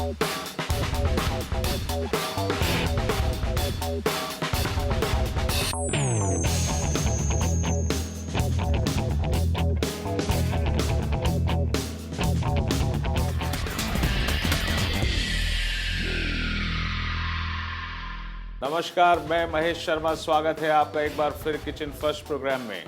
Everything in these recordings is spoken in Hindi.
नमस्कार, मैं महेश शर्मा। स्वागत है आपका एक बार फिर किचन फर्स्ट प्रोग्राम में।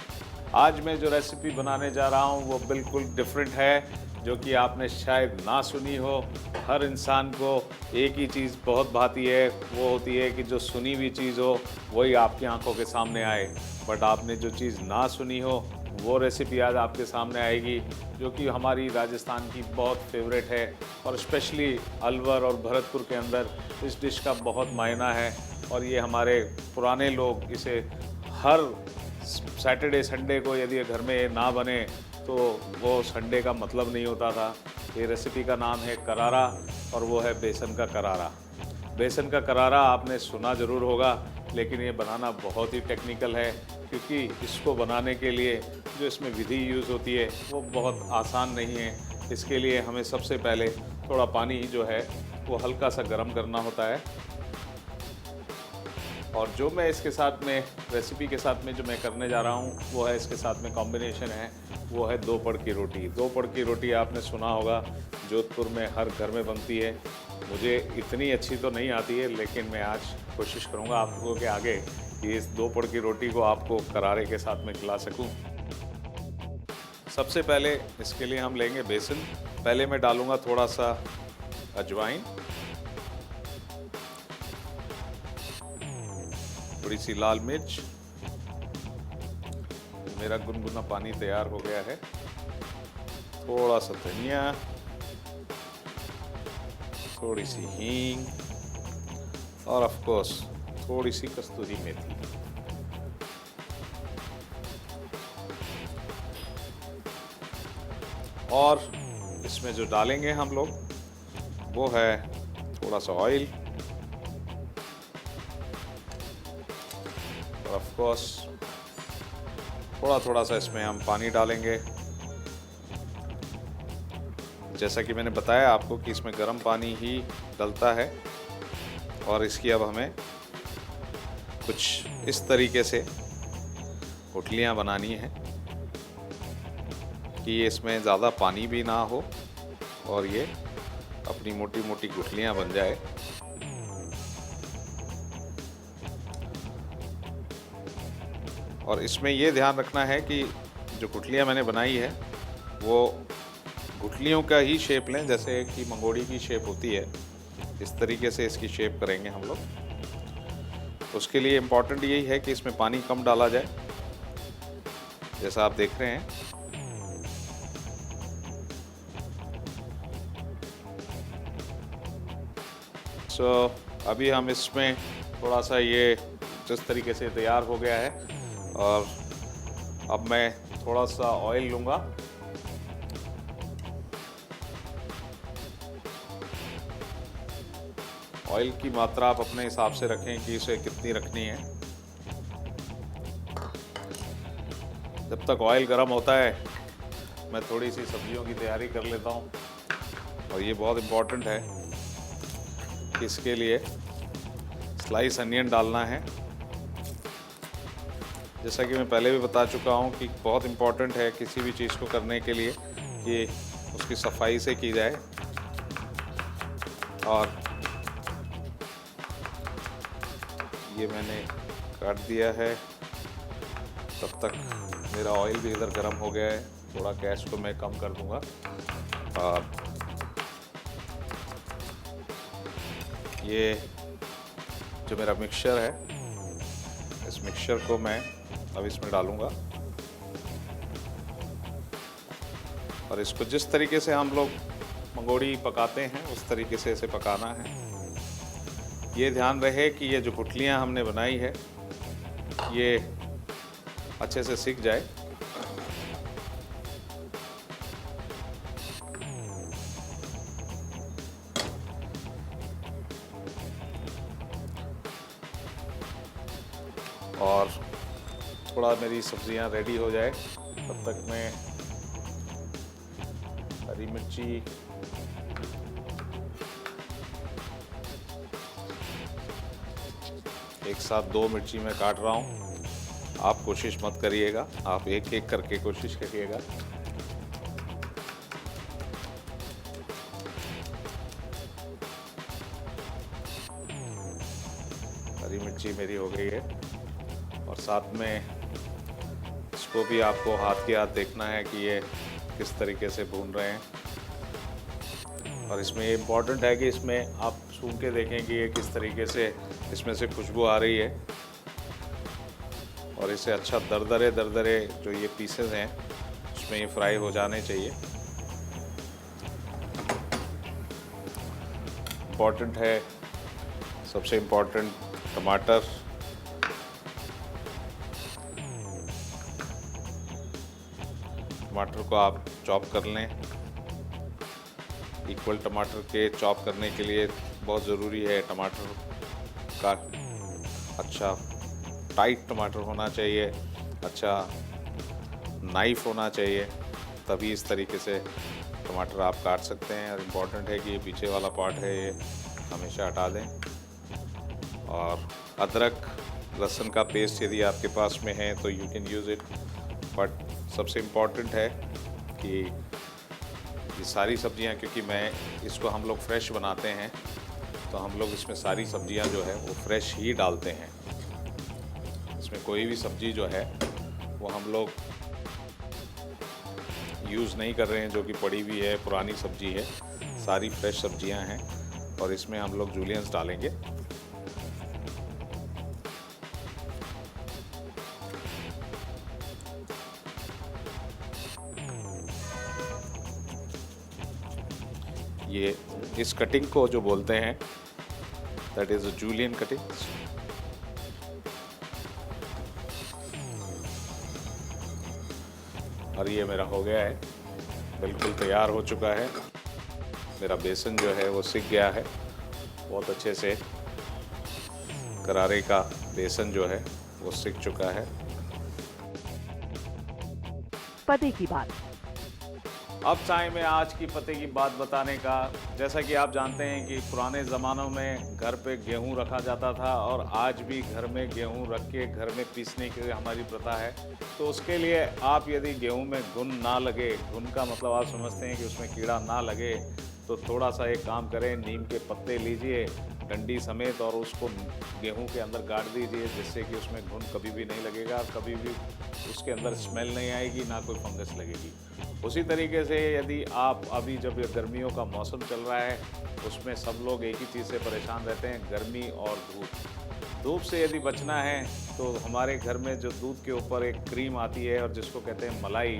आज मैं जो रेसिपी बनाने जा रहा हूँ वो बिल्कुल डिफरेंट है, जो कि आपने शायद ना सुनी हो। हर इंसान को एक ही चीज़ बहुत भाती है, वो होती है कि जो सुनी हुई चीज़ हो वही आपकी आंखों के सामने आए। बट आपने जो चीज़ ना सुनी हो वो रेसिपी आज आपके सामने आएगी, जो कि हमारी राजस्थान की बहुत फेवरेट है। और स्पेशली अलवर और भरतपुर के अंदर इस डिश का बहुत मायना है। और ये हमारे पुराने लोग इसे हर सैटरडे संडे को यदि घर में ना बने तो वो संडे का मतलब नहीं होता था। ये रेसिपी का नाम है करारा और वो है बेसन का करारा। बेसन का करारा आपने सुना ज़रूर होगा, लेकिन ये बनाना बहुत ही टेक्निकल है, क्योंकि इसको बनाने के लिए जो इसमें विधि यूज़ होती है वो बहुत आसान नहीं है। इसके लिए हमें सबसे पहले थोड़ा पानी जो है वो हल्का सा गर्म करना होता है। और जो मैं इसके साथ में रेसिपी के साथ में जो मैं करने जा रहा हूँ वो है, इसके साथ में कॉम्बिनेशन है वो है दो पड़ की रोटी। दो पड़ की रोटी आपने सुना होगा, जोधपुर में हर घर में बनती है। मुझे इतनी अच्छी तो नहीं आती है, लेकिन मैं आज कोशिश करूँगा आप लोगों के आगे कि इस दो पड़ की रोटी को आपको करारे के साथ में खिला सकूँ। सबसे पहले इसके लिए हम लेंगे बेसन। पहले मैं डालूँगा थोड़ा सा अजवाइन, थोड़ी सी लाल मिर्च। मेरा गुनगुना पानी तैयार हो गया है। थोड़ा सा धनिया, थोड़ी सी हींग और ऑफ कोर्स थोड़ी सी कस्तूरी मेथी। और इसमें जो डालेंगे हम लोग वो है थोड़ा सा ऑयल और ऑफ कोर्स थोड़ा थोड़ा सा इसमें हम पानी डालेंगे। जैसा कि मैंने बताया आपको कि इसमें गर्म पानी ही डलता है। और इसकी अब हमें कुछ इस तरीके से गुठलियाँ बनानी हैं कि इसमें ज़्यादा पानी भी ना हो और ये अपनी मोटी मोटी गुठलियाँ बन जाए। और इसमें ये ध्यान रखना है कि जो गुठलियाँ मैंने बनाई है वो गुठलियों का ही शेप लें, जैसे कि मंगोड़ी की शेप होती है, इस तरीके से इसकी शेप करेंगे हम लोग। उसके लिए इम्पॉर्टेंट यही है कि इसमें पानी कम डाला जाए, जैसा आप देख रहे हैं। अभी हम इसमें थोड़ा सा ये जिस तरीके से तैयार हो गया है, और अब मैं थोड़ा सा ऑयल लूँगा। ऑयल की मात्रा आप अपने हिसाब से रखें कि इसे कितनी रखनी है। जब तक ऑयल गर्म होता है मैं थोड़ी सी सब्जियों की तैयारी कर लेता हूँ। और ये बहुत इम्पोर्टेंट है कि इसके लिए स्लाइस अनियन डालना है। जैसा कि मैं पहले भी बता चुका हूँ कि बहुत इम्पोर्टेंट है किसी भी चीज़ को करने के लिए कि उसकी सफाई से की जाए। और ये मैंने काट दिया है। तब तक मेरा ऑयल भी इधर गर्म हो गया है। थोड़ा गैस को मैं कम कर दूंगा। और ये जो मेरा मिक्सचर है, इस मिक्सचर को मैं अब इसमें डालूंगा। और इसको जिस तरीके से हम लोग मंगोड़ी पकाते हैं उस तरीके से इसे पकाना है। ये ध्यान रहे कि ये जो गुठलियाँ हमने बनाई है ये अच्छे से सिक जाए। और थोड़ा मेरी सब्जियां रेडी हो जाए तब तक मैं हरी मिर्ची, एक साथ 2 मिर्ची मैं काट रहा हूँ। आप कोशिश मत करिएगा, आप एक एक करके कोशिश करिएगा। हरी मिर्ची मेरी हो गई है और साथ में इसको भी आपको हाथ के हाथ देखना है कि ये किस तरीके से भून रहे हैं। और इसमें ये इम्पॉर्टेंट है कि इसमें आप सूंघ के देखें कि ये किस तरीके से इसमें से खुशबू आ रही है। और इसे अच्छा दरदरे जो ये पीसेस हैं उसमें ये फ्राई हो जाने चाहिए। इम्पॉर्टेंट है, सबसे इम्पॉर्टेंट टमाटर। टमाटर को आप चॉप कर लें। इक्वल टमाटर के चॉप करने के लिए बहुत ज़रूरी है टमाटर का अच्छा टाइट टमाटर होना चाहिए, अच्छा नाइफ होना चाहिए, तभी इस तरीके से टमाटर आप काट सकते हैं। और इम्पॉर्टेंट है कि ये पीछे वाला पार्ट है ये हमेशा हटा दें। और अदरक लहसुन का पेस्ट यदि आपके पास में है तो you can use it, but सबसे इम्पॉर्टेंट है कि ये सारी सब्जियां, क्योंकि मैं इसको हम लोग फ्रेश बनाते हैं तो हम लोग इसमें सारी सब्जियां जो है वो फ्रेश ही डालते हैं। इसमें कोई भी सब्जी जो है वो हम लोग यूज़ नहीं कर रहे हैं जो कि पड़ी हुई है, पुरानी सब्जी है। सारी फ्रेश सब्जियां हैं और इसमें हम लोग जूलियंस डालेंगे। ये इस कटिंग को जो बोलते हैं that is a julienne cutting. और ये मेरा हो गया है, बिल्कुल तैयार हो चुका है। मेरा बेसन जो है वो सिक गया है बहुत अच्छे से। करारे का बेसन जो है वो सिक चुका है। पते की बात। अब टाइम है आज की पते की बात बताने का। जैसा कि आप जानते हैं कि पुराने ज़मानों में घर पे गेहूं रखा जाता था और आज भी घर में गेहूं रख के घर में पीसने की हमारी प्रथा है। तो उसके लिए आप यदि गेहूं में घुन ना लगे, घुन का मतलब आप समझते हैं कि उसमें कीड़ा ना लगे, तो थोड़ा सा एक काम करें, नीम के पत्ते लीजिए डंडी समेत और उसको गेहूं के अंदर गाड़ दीजिए, जिससे कि उसमें घुन कभी भी नहीं लगेगा, कभी भी उसके अंदर स्मेल नहीं आएगी, ना कोई फंगस लगेगी। उसी तरीके से यदि आप अभी जब ये गर्मियों का मौसम चल रहा है उसमें सब लोग एक ही चीज़ से परेशान रहते हैं, गर्मी और धूप। धूप से यदि बचना है तो हमारे घर में जो दूध के ऊपर एक क्रीम आती है और जिसको कहते हैं मलाई,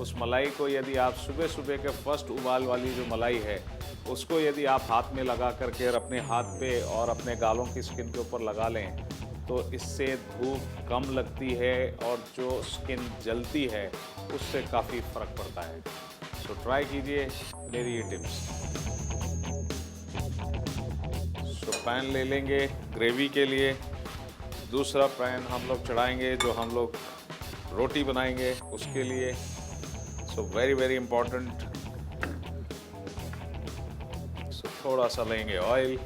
उस मलाई को यदि आप सुबह सुबह के फर्स्ट उबाल वाली जो मलाई है उसको यदि आप हाथ में लगा करके और अपने हाथ पे और अपने गालों की स्किन के ऊपर लगा लें तो इससे धूप कम लगती है और जो स्किन जलती है उससे काफ़ी फ़र्क पड़ता है। सो ट्राई कीजिए मेरी ये टिप्स। सो पैन ले लेंगे ग्रेवी के लिए। दूसरा पैन हम लोग चढ़ाएंगे जो हम लोग रोटी बनाएंगे उसके लिए। So very very important. So थोड़ा सा लेंगे ऑयल।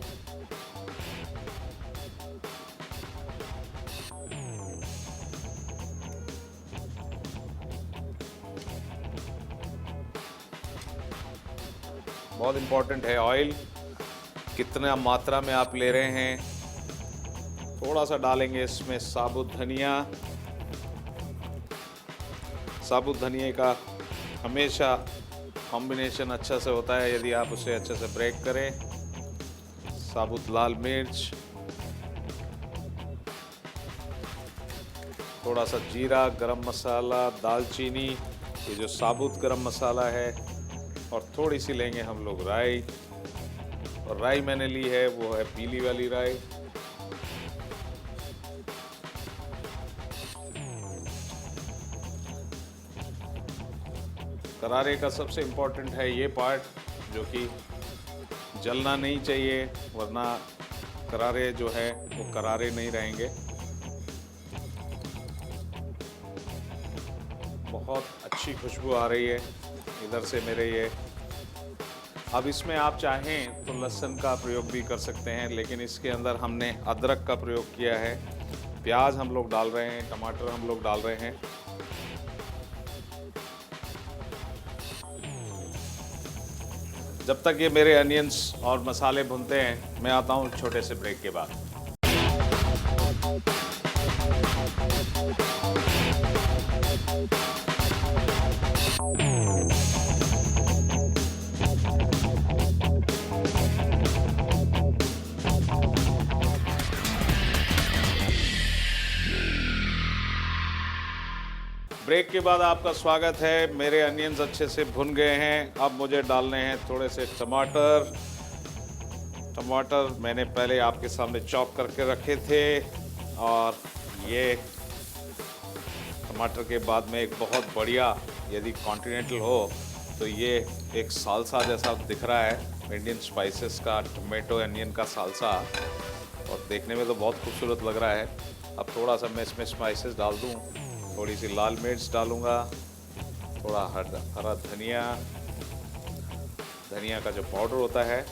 बहुत इम्पोर्टेंट है ऑयल, कितना मात्रा में आप ले रहे हैं। थोड़ा सा डालेंगे इसमें साबुत धनिया। साबुत धनिया का हमेशा कॉम्बिनेशन अच्छा से होता है यदि आप उसे अच्छे से ब्रेक करें। साबुत लाल मिर्च, थोड़ा सा जीरा, गरम मसाला, दालचीनी, ये जो साबुत गरम मसाला है, और थोड़ी सी लेंगे हम लोग राई। और राई मैंने ली है वो है पीली वाली राई। करारे का सबसे इम्पोर्टेंट है ये पार्ट जो कि जलना नहीं चाहिए, वरना करारे जो है वो करारे नहीं रहेंगे। बहुत अच्छी खुशबू आ रही है इधर से मेरे ये अब इसमें आप चाहें तो लहसुन का प्रयोग भी कर सकते हैं, लेकिन इसके अंदर हमने अदरक का प्रयोग किया है। प्याज हम लोग डाल रहे हैं, टमाटर हम लोग डाल रहे हैं। जब तक ये मेरे अनियंस और मसाले भुनते हैं, मैं आता हूँ छोटे से ब्रेक के बाद। ब्रेक के बाद आपका स्वागत है। मेरे अनियंस अच्छे से भुन गए हैं। अब मुझे डालने हैं थोड़े से टमाटर। टमाटर मैंने पहले आपके सामने चॉप करके रखे थे, और ये टमाटर के बाद में एक बहुत बढ़िया, यदि कॉन्टिनेंटल हो तो ये एक सालसा जैसा दिख रहा है, इंडियन स्पाइसेस का टोमेटो अनियन का सालसा, और देखने में तो बहुत खूबसूरत लग रहा है। अब थोड़ा सा मैं इसमें स्पाइसेस डाल दूँ। थोड़ी सी लाल मिर्च डालूंगा, थोड़ा हरा धनिया, धनिया का जो पाउडर होता है,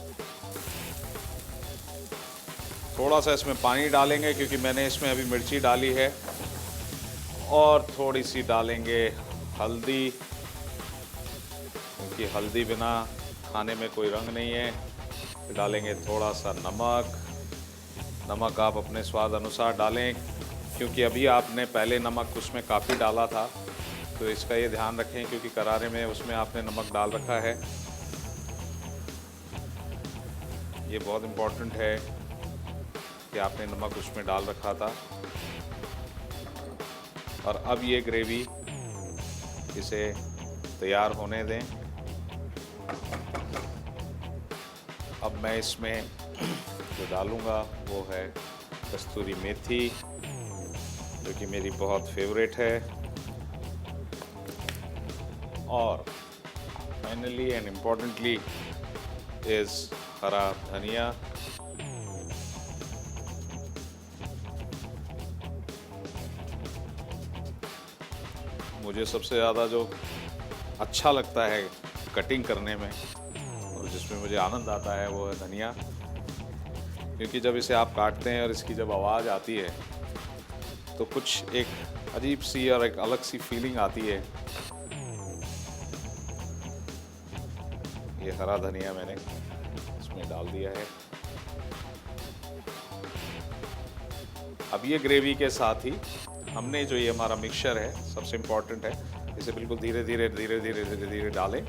थोड़ा सा इसमें पानी डालेंगे क्योंकि मैंने इसमें अभी मिर्ची डाली है, और थोड़ी सी डालेंगे हल्दी, क्योंकि हल्दी बिना खाने में कोई रंग नहीं है। फिर डालेंगे थोड़ा सा नमक। नमक आप अपने स्वाद अनुसार डालें, क्योंकि अभी आपने पहले नमक उसमें काफ़ी डाला था, तो इसका ये ध्यान रखें क्योंकि करारे में उसमें आपने नमक डाल रखा है। ये बहुत इम्पोर्टेंट है कि आपने नमक उसमें डाल रखा था। और अब ये ग्रेवी, इसे तैयार होने दें। अब मैं इसमें जो डालूँगा वो है कस्तूरी मेथी, जो कि मेरी बहुत फेवरेट है, और फाइनली एंड इम्पोर्टेंटली इज़ हरा धनिया। मुझे सबसे ज़्यादा जो अच्छा लगता है कटिंग करने में, और जिसमें मुझे आनंद आता है, वो है धनिया, क्योंकि जब इसे आप काटते हैं और इसकी जब आवाज़ आती है तो कुछ एक अजीब सी और एक अलग सी फीलिंग आती है। ये हरा धनिया मैंने इसमें डाल दिया है। अब ये ग्रेवी के साथ ही हमने जो ये हमारा मिक्सचर है, सबसे इम्पोर्टेंट है, इसे बिल्कुल धीरे धीरे धीरे धीरे धीरे धीरे डालें,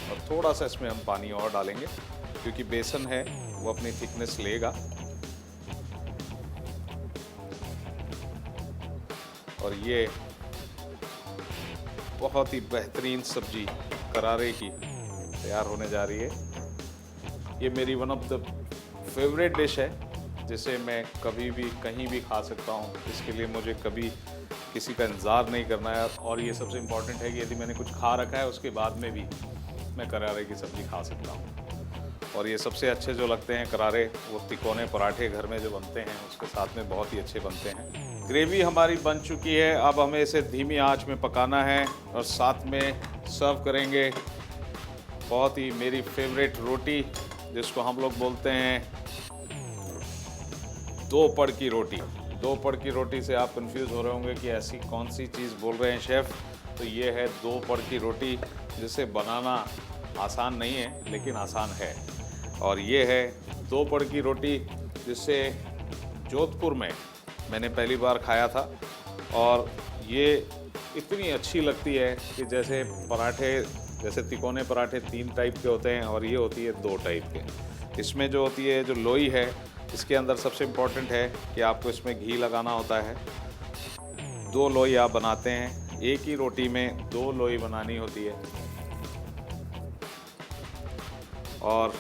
और थोड़ा सा इसमें हम पानी और डालेंगे क्योंकि बेसन है वो अपनी थिकनेस लेगा। और ये बहुत ही बेहतरीन सब्जी करारे की तैयार होने जा रही है। ये मेरी one of the favourite dish है, जिसे मैं कभी भी कहीं भी खा सकता हूँ। इसके लिए मुझे कभी किसी का इंतज़ार नहीं करना है। और ये सबसे इम्पॉर्टेंट है कि यदि मैंने कुछ खा रखा है उसके बाद में भी मैं करारे की सब्ज़ी खा सकता हूँ। और ये सबसे अच्छे जो लगते हैं करारे, वो तिकोने पराठे घर में जो बनते हैं उसके साथ में बहुत ही अच्छे बनते हैं। ग्रेवी हमारी बन चुकी है। अब हमें इसे धीमी आंच में पकाना है, और साथ में सर्व करेंगे बहुत ही मेरी फेवरेट रोटी, जिसको हम लोग बोलते हैं दो पड़ की रोटी। दो पड़ की रोटी से आप कंफ्यूज हो रहे होंगे कि ऐसी कौन सी चीज़ बोल रहे हैं शेफ़। तो ये है दो पड़ की रोटी, जिसे बनाना आसान नहीं है लेकिन आसान है। और ये है दो पड़ की रोटी, जिसे जोधपुर में मैंने पहली बार खाया था, और ये इतनी अच्छी लगती है कि जैसे पराठे, जैसे तिकोने पराठे 3 टाइप के होते हैं और ये होती है 2 टाइप के। इसमें जो होती है, जो लोई है, इसके अंदर सबसे इम्पोर्टेंट है कि आपको इसमें घी लगाना होता है। 2 लोई आप बनाते हैं, एक ही रोटी में 2 लोई बनानी होती है। और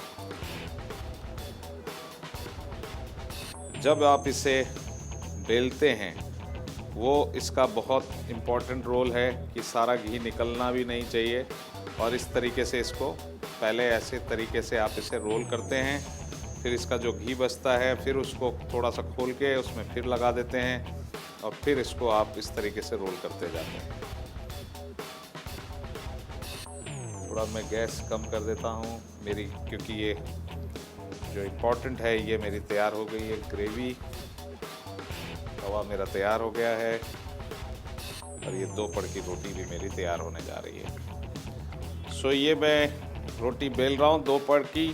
जब आप इसे बेलते हैं, वो इसका बहुत इम्पोर्टेंट रोल है कि सारा घी निकलना भी नहीं चाहिए। और इस तरीके से इसको पहले ऐसे तरीके से आप इसे रोल करते हैं, फिर इसका जो घी बचता है फिर उसको थोड़ा सा खोल के उसमें फिर लगा देते हैं, और फिर इसको आप इस तरीके से रोल करते जाते हैं। थोड़ा मैं गैस कम कर देता हूँ मेरी, क्योंकि ये जो इम्पोर्टेंट है ये मेरी तैयार हो गई है ग्रेवी। तवा मेरा तैयार हो गया है और ये 2 पड़ की रोटी भी मेरी तैयार होने जा रही है। सो ये मैं रोटी बेल रहा हूँ 2 पड़ की।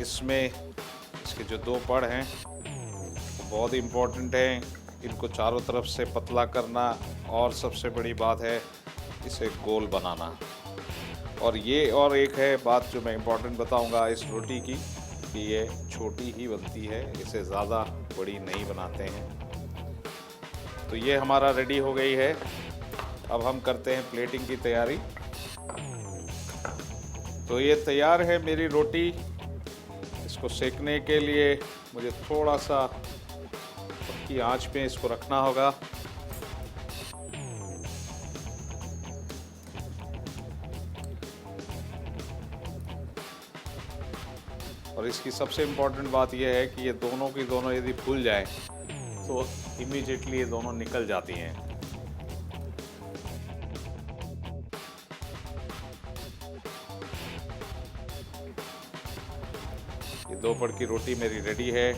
इसमें इसके जो 2 पड़ हैं वो बहुत इम्पोर्टेंट हैं, इनको चारों तरफ से पतला करना, और सबसे बड़ी बात है इसे गोल बनाना। और ये और एक है बात जो मैं इम्पोर्टेंट बताऊंगा इस रोटी की, कि ये छोटी ही बनती है, इसे ज़्यादा बड़ी नहीं बनाते हैं। तो ये हमारा रेडी हो गई है। अब हम करते हैं प्लेटिंग की तैयारी। तो ये तैयार है मेरी रोटी। इसको सेकने के लिए मुझे थोड़ा सा पक्की आंच पे इसको रखना होगा। और इसकी सबसे इम्पोर्टेंट बात यह है कि ये दोनों की दोनों यदि फूल जाएं तो इमीडिएटली ये दोनों निकल जाती हैं। ये 2 पड़ की रोटी मेरी रेडी है।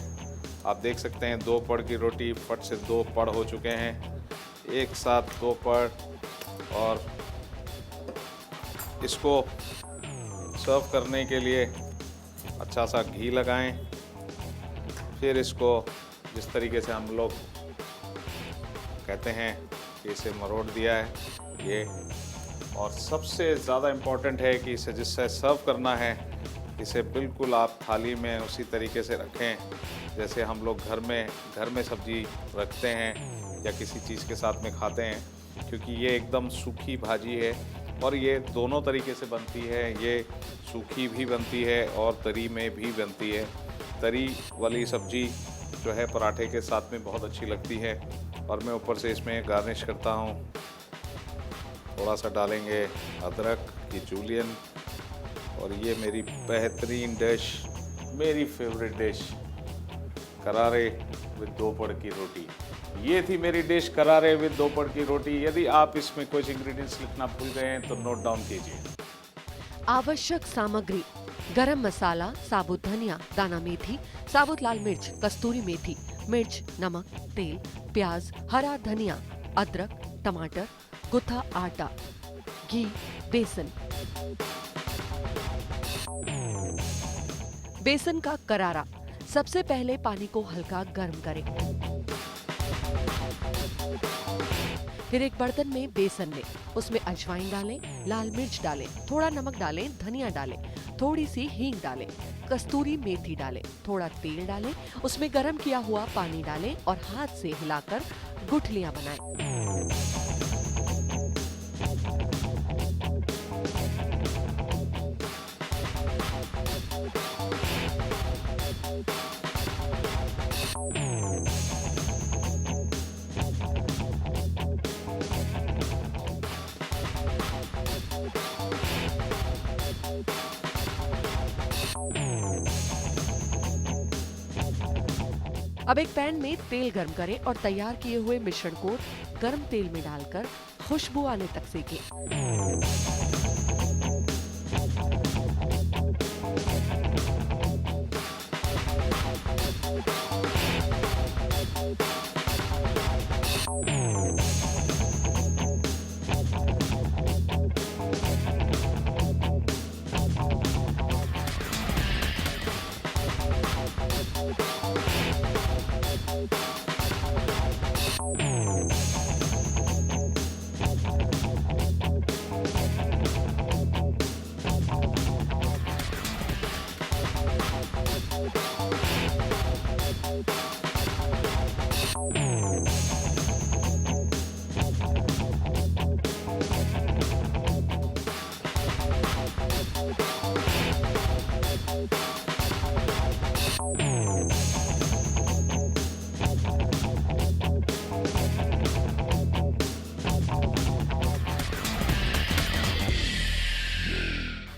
आप देख सकते हैं 2 पड़ की रोटी फट से 2 पड़ हो चुके हैं, एक साथ 2 पड़। और इसको सर्व करने के लिए अच्छा सा घी लगाएं। फिर इसको जिस तरीके से हम लोग कहते हैं कि इसे मरोड़ दिया है ये। और सबसे ज़्यादा इम्पोर्टेंट है कि इसे जिससे सर्व करना है इसे बिल्कुल आप थाली में उसी तरीके से रखें जैसे हम लोग घर में सब्जी रखते हैं या किसी चीज़ के साथ में खाते हैं, क्योंकि ये एकदम सूखी भाजी है और ये दोनों तरीके से बनती है। ये सूखी भी बनती है और तरी में भी बनती है। तरी वाली सब्जी जो है पराठे के साथ में बहुत अच्छी लगती है। और मैं ऊपर से इसमें गार्निश करता हूँ, थोड़ा सा डालेंगे अदरक की जूलियन। और ये मेरी बेहतरीन डिश, मेरी फेवरेट डिश, करारे विद 2 पड़ की रोटी। ये थी मेरी डिश करारे विद 2 पड़ की रोटी। यदि आप इसमें कुछ इंग्रेडिएंट्स लिखना भूल गए हैं तो नोट डाउन कीजिए। आवश्यक सामग्री: गरम मसाला, साबुत धनिया, दाना मेथी, साबुत लाल मिर्च, कस्तूरी मेथी, मिर्च, नमक, तेल, प्याज, हरा धनिया, अदरक, टमाटर, गुथा आटा, घी, बेसन। बेसन का करारा: सबसे पहले पानी को हल्का गर्म करें, फिर एक बर्तन में बेसन लें, उसमें अजवाइन डालें, लाल मिर्च डालें, थोड़ा नमक डालें, धनिया डालें, थोड़ी सी हींग डालें, कस्तूरी मेथी डालें, थोड़ा तेल डालें, उसमें गर्म किया हुआ पानी डालें और हाथ से हिलाकर गुठलियां बनाएं। अब एक पैन में तेल गर्म करें और तैयार किए हुए मिश्रण को गर्म तेल में डालकर खुशबू आने तक सेकें।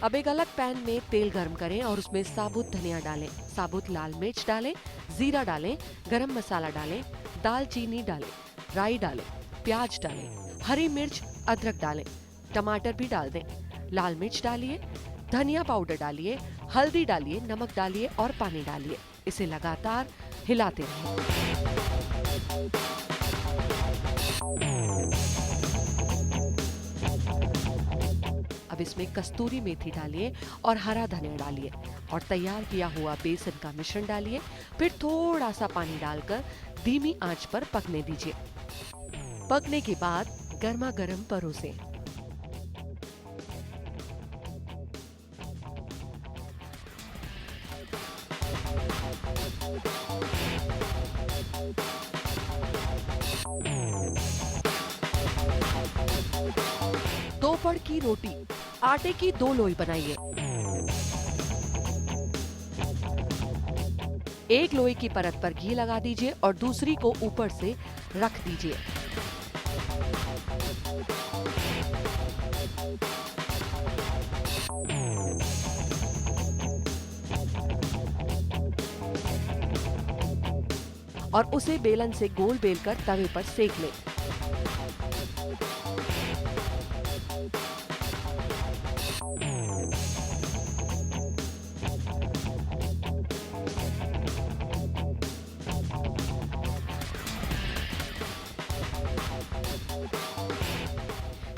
अब एक अलग पैन में तेल गर्म करें और उसमें साबुत धनिया डालें, साबुत लाल मिर्च डालें, जीरा डालें, गरम मसाला डालें, दालचीनी डालें, राई डालें, प्याज डालें, हरी मिर्च, अदरक डालें, टमाटर भी डाल दें, लाल मिर्च डालिए, धनिया पाउडर डालिए, हल्दी डालिए, नमक डालिए और पानी डालिए। इसे लगातार हिलाते रहें। अब इसमें कस्तूरी मेथी डालिए और हरा धनिया डालिए और तैयार किया हुआ बेसन का मिश्रण डालिए। फिर थोड़ा सा पानी डालकर धीमी आंच पर पकने दीजिए। पकने के बाद गर्मा गर्म परोसें। दो फड़ की रोटी, आटे की 2 लोई बनाइए। एक लोई की परत पर घी लगा दीजिए और दूसरी को ऊपर से रख दीजिए। और उसे बेलन से गोल बेलकर तवे पर सेक लें।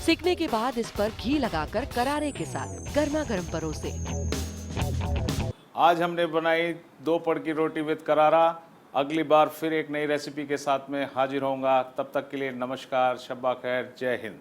सेकने के बाद इस पर घी लगाकर करारे के साथ गर्मा गर्म परोसें। आज हमने बनाई 2 पड़ की रोटी विद करारा। अगली बार फिर एक नई रेसिपी के साथ में हाजिर होऊंगा। तब तक के लिए नमस्कार, शब्बा खैर, जय हिंद।